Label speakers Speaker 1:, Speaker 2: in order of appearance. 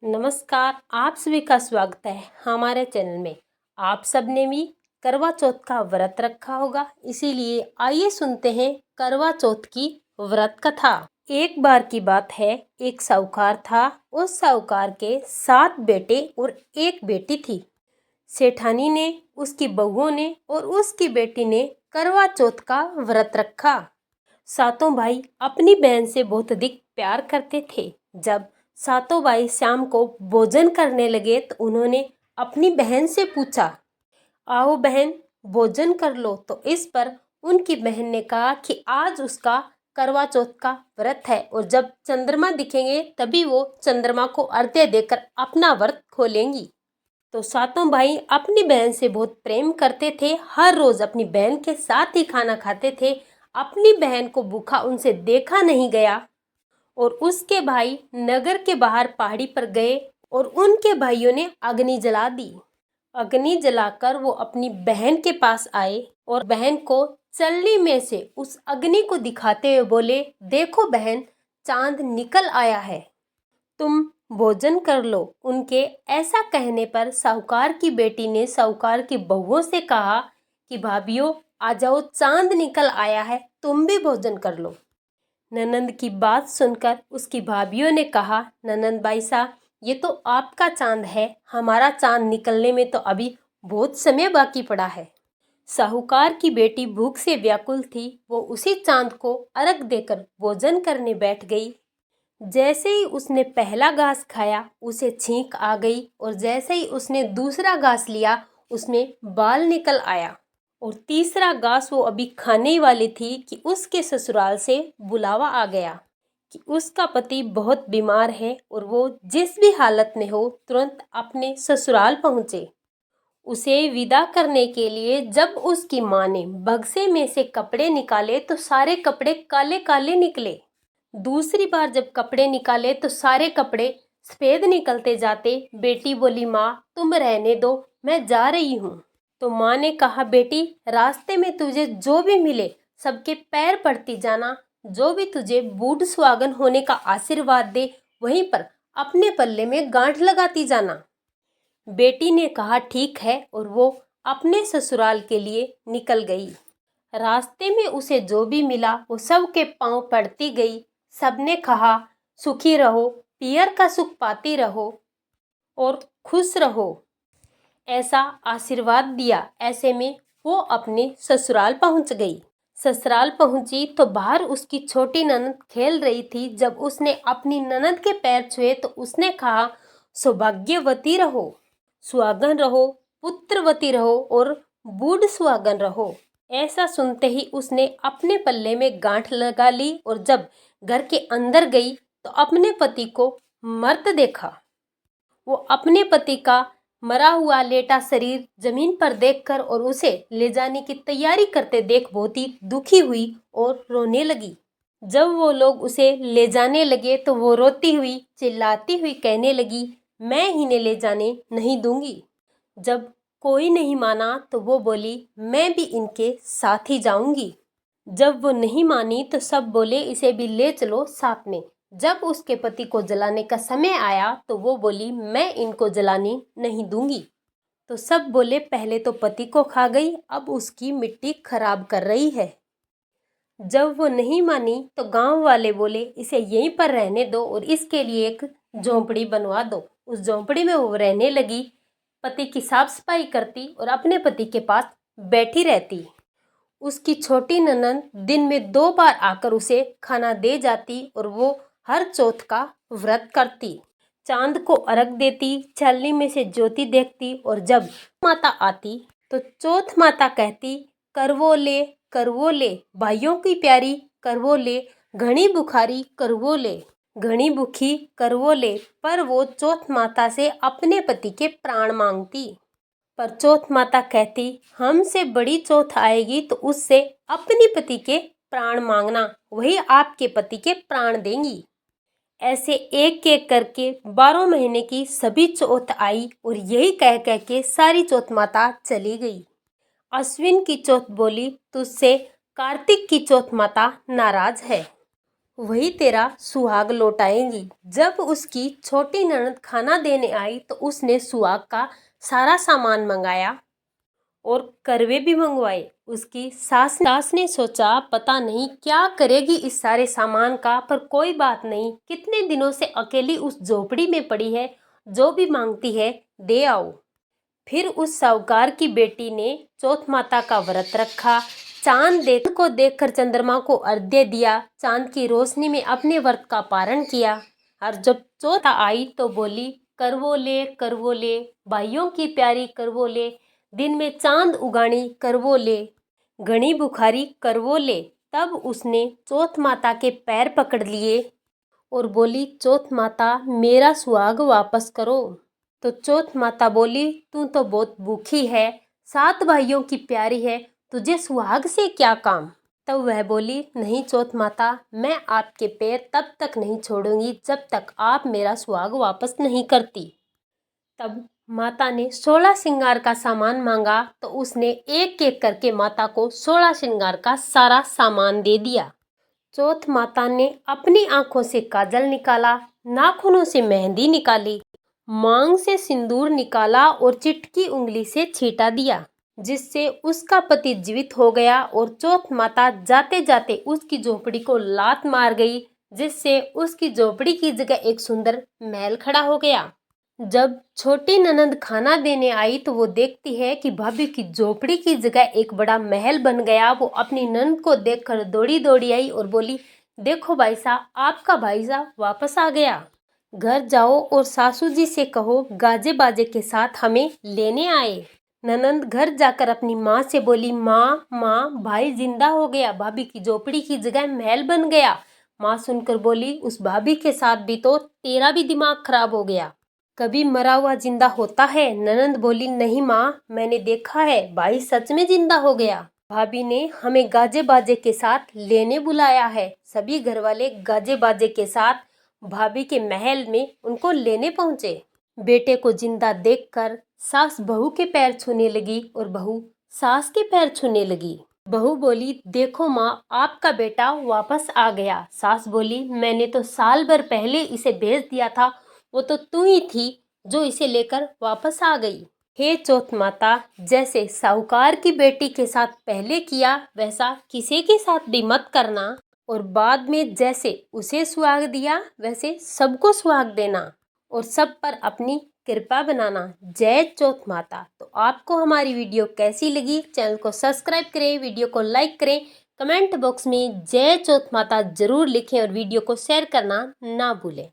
Speaker 1: नमस्कार। आप सभी का स्वागत है हमारे चैनल में। आप सबने भी करवा चौथ का व्रत रखा होगा, इसीलिए आइए सुनते हैं करवा चौथ की व्रत कथा। एक बार की बात है, एक साहूकार था। उस साहूकार के 7 बेटे और एक बेटी थी। सेठानी ने, उसकी बहुओं ने और उसकी बेटी ने करवा चौथ का व्रत रखा। सातों भाई अपनी बहन से बहुत अधिक प्यार करते थे। जब सातों भाई शाम को भोजन करने लगे तो उन्होंने अपनी बहन से पूछा, आओ बहन भोजन कर लो। तो इस पर उनकी बहन ने कहा कि आज उसका करवा चौथ का व्रत है और जब चंद्रमा दिखेंगे तभी वो चंद्रमा को अर्घ्य देकर अपना व्रत खोलेंगी। तो सातों भाई अपनी बहन से बहुत प्रेम करते थे। हर रोज अपनी बहन के साथ ही खाना खाते थे। अपनी बहन को भूखा उनसे देखा नहीं गया। और उसके भाई नगर के बाहर पहाड़ी पर गए और उनके भाइयों ने अग्नि जला दी। अग्नि जलाकर वो अपनी बहन के पास आए और बहन को चलनी में से उस अग्नि को दिखाते हुए बोले, देखो बहन, चांद निकल आया है, तुम भोजन कर लो। उनके ऐसा कहने पर साहूकार की बेटी ने साहूकार की बहुओं से कहा कि भाभियों आ जाओ, चांद निकल आया है, तुम भी भोजन कर लो। ननंद की बात सुनकर उसकी भाभियों ने कहा, ननंद बाई साहब, ये तो आपका चांद है, हमारा चांद निकलने में तो अभी बहुत समय बाकी पड़ा है। साहूकार की बेटी भूख से व्याकुल थी। वो उसी चांद को अर्घ देकर भोजन करने बैठ गई। जैसे ही उसने पहला घास खाया उसे छींक आ गई और जैसे ही उसने दूसरा घास लिया उसमें बाल निकल आया। और तीसरा घास वो अभी खाने ही वाली थी कि उसके ससुराल से बुलावा आ गया कि उसका पति बहुत बीमार है और वो जिस भी हालत में हो तुरंत अपने ससुराल पहुँचे। उसे विदा करने के लिए जब उसकी माँ ने बक्से में से कपड़े निकाले तो सारे कपड़े काले काले निकले। दूसरी बार जब कपड़े निकाले तो सारे कपड़े सफेद निकलते जाते। बेटी बोली, माँ तुम रहने दो, मैं जा रही हूँ। तो माँ ने कहा, बेटी रास्ते में तुझे जो भी मिले सबके पैर पड़ती जाना, जो भी तुझे बूढ़ सुहागन होने का आशीर्वाद दे वहीं पर अपने पल्ले में गांठ लगाती जाना। बेटी ने कहा, ठीक है, और वो अपने ससुराल के लिए निकल गई। रास्ते में उसे जो भी मिला वो सब के पांव पड़ती गई। सबने कहा, सुखी रहो, पियर का सुख पाती रहो और खुश रहो, ऐसा आशीर्वाद दिया। ऐसे में वो अपने ससुराल पहुंच गई। ससुराल पहुंची तो बाहर उसकी छोटी ननद खेल रही थी। जब उसने अपनी ननद के पैर छुए तो उसने कहा, सौभाग्यवती रहो, सुहागन रहो, पुत्रवती रहो और बूढ़ सुहागन रहो। ऐसा सुनते ही उसने अपने पल्ले में गांठ लगा ली और जब घर के अंदर गई तो अपने पति को मर्त देखा। वो अपने पति का मरा हुआ लेटा शरीर जमीन पर देखकर और उसे ले जाने की तैयारी करते देख बहुत ही दुखी हुई और रोने लगी। जब वो लोग उसे ले जाने लगे तो वो रोती हुई चिल्लाती हुई कहने लगी, मैं इन्हें ले जाने नहीं दूंगी। जब कोई नहीं माना तो वो बोली, मैं भी इनके साथ ही जाऊंगी। जब वो नहीं मानी तो सब बोले, इसे भी ले चलो साथ में। जब उसके पति को जलाने का समय आया तो वो बोली, मैं इनको जलाने नहीं दूंगी। तो सब बोले, पहले तो पति को खा गई, अब उसकी मिट्टी खराब कर रही है। जब वो नहीं मानी तो गांव वाले बोले, इसे यहीं पर रहने दो और इसके लिए एक झोंपड़ी बनवा दो। उस झोंपड़ी में वो रहने लगी, पति की साफ सफाई करती और अपने पति के पास बैठी रहती। उसकी छोटी ननद दिन में 2 बार आकर उसे खाना दे जाती और वो हर चौथ का व्रत करती। चांद को अर्घ देती, छलनी में से ज्योति देखती और जब माता आती तो चौथ माता कहती, करवो ले, करवो ले, भाइयों की प्यारी करवो ले, घनी बुखारी करवो ले, घनी भूखी करवो ले। पर वो चौथ माता से अपने पति के प्राण मांगती। पर चौथ माता कहती, हमसे बड़ी चौथ आएगी तो उससे अपनी पति के प्राण मांगना, वही आपके पति के प्राण देंगी। ऐसे एक एक करके 12 महीने की सभी चौथ आई और यही कह कह के सारी चौथ माता चली गई। अश्विन की चौथ बोली, तुझसे कार्तिक की चौथ माता नाराज है। वही तेरा सुहाग लौटाएंगी। जब उसकी छोटी ननद खाना देने आई तो उसने सुहाग का सारा सामान मंगाया और करवे भी मंगवाए। उसकी सास ने सोचा पता नहीं क्या करेगी इस सारे सामान का, पर कोई बात नहीं, कितने दिनों से अकेली उस झोपड़ी में पड़ी है, जो भी मांगती है दे आओ। फिर उस साहूकार की बेटी ने चौथ माता का व्रत रखा। चांद को देखकर चंद्रमा को अर्घ्य दिया। चांद की रोशनी में अपने व्रत का पारण किया। और जब चौथ आई तो बोली करवो ले भाइयों की प्यारी करवो ले, दिन में चांद उगानी करवो ले, घनी बुखारी करवो ले। तब उसने चौथ माता के पैर पकड़ लिए और बोली चौथ माता मेरा सुहाग वापस करो। तो चौथ माता बोली तू तो बहुत भूखी है, 7 भाइयों की प्यारी है, तुझे सुहाग से क्या काम। तब वह बोली नहीं चौथ माता, मैं आपके पैर तब तक नहीं छोड़ूंगी जब तक आप मेरा सुहाग वापस नहीं करती। तब माता ने 16 श्रृंगार का सामान मांगा तो उसने एक एक करके माता को 16 श्रृंगार का सारा सामान दे दिया। चौथ माता ने अपनी आंखों से काजल निकाला, नाखूनों से मेहंदी निकाली, मांग से सिंदूर निकाला और चिटकी उंगली से छींटा दिया, जिससे उसका पति जीवित हो गया। और चौथ माता जाते जाते उसकी झोपड़ी को लात मार गई, जिससे उसकी झोपड़ी की जगह एक सुंदर महल खड़ा हो गया। जब छोटी ननद खाना देने आई तो वो देखती है कि भाभी की झोपड़ी की जगह एक बड़ा महल बन गया। वो अपनी ननद को देखकर दौड़ी दौड़ी आई और बोली देखो भाई साहब, आपका भाई साहब वापस आ गया। घर जाओ और सासू जी से कहो गाजे बाजे के साथ हमें लेने आए। ननंद घर जाकर अपनी माँ से बोली माँ भाई जिंदा हो गया, भाभी की झोपड़ी की जगह महल बन गया। माँ सुनकर बोली उस भाभी के साथ भी तो तेरा भी दिमाग खराब हो गया, कभी मरा हुआ जिंदा होता है। ननंद बोली नहीं माँ, मैंने देखा है, भाई सच में जिंदा हो गया। भाभी ने हमें गाजे बाजे के साथ लेने बुलाया है। सभी घर वाले गाजे बाजे के साथ भाभी के महल में उनको लेने पहुंचे। बेटे को जिंदा देखकर सास बहू के पैर छूने लगी और बहू सास के पैर छूने लगी। बहू बोली देखो माँ, आपका बेटा वापस आ गया। सास बोली मैंने तो साल भर पहले इसे भेज दिया था, वो तो तू ही थी जो इसे लेकर वापस आ गई। हे चौथ माता, जैसे साहूकार की बेटी के साथ पहले किया वैसा किसी के साथ भी मत करना, और बाद में जैसे उसे सुहाग दिया वैसे सबको सुहाग देना और सब पर अपनी कृपा बनाना। जय चौथ माता। तो आपको हमारी वीडियो कैसी लगी, चैनल को सब्सक्राइब करें, वीडियो को लाइक करें, कमेंट बॉक्स में जय चौथ माता जरूर लिखें और वीडियो को शेयर करना ना भूलें।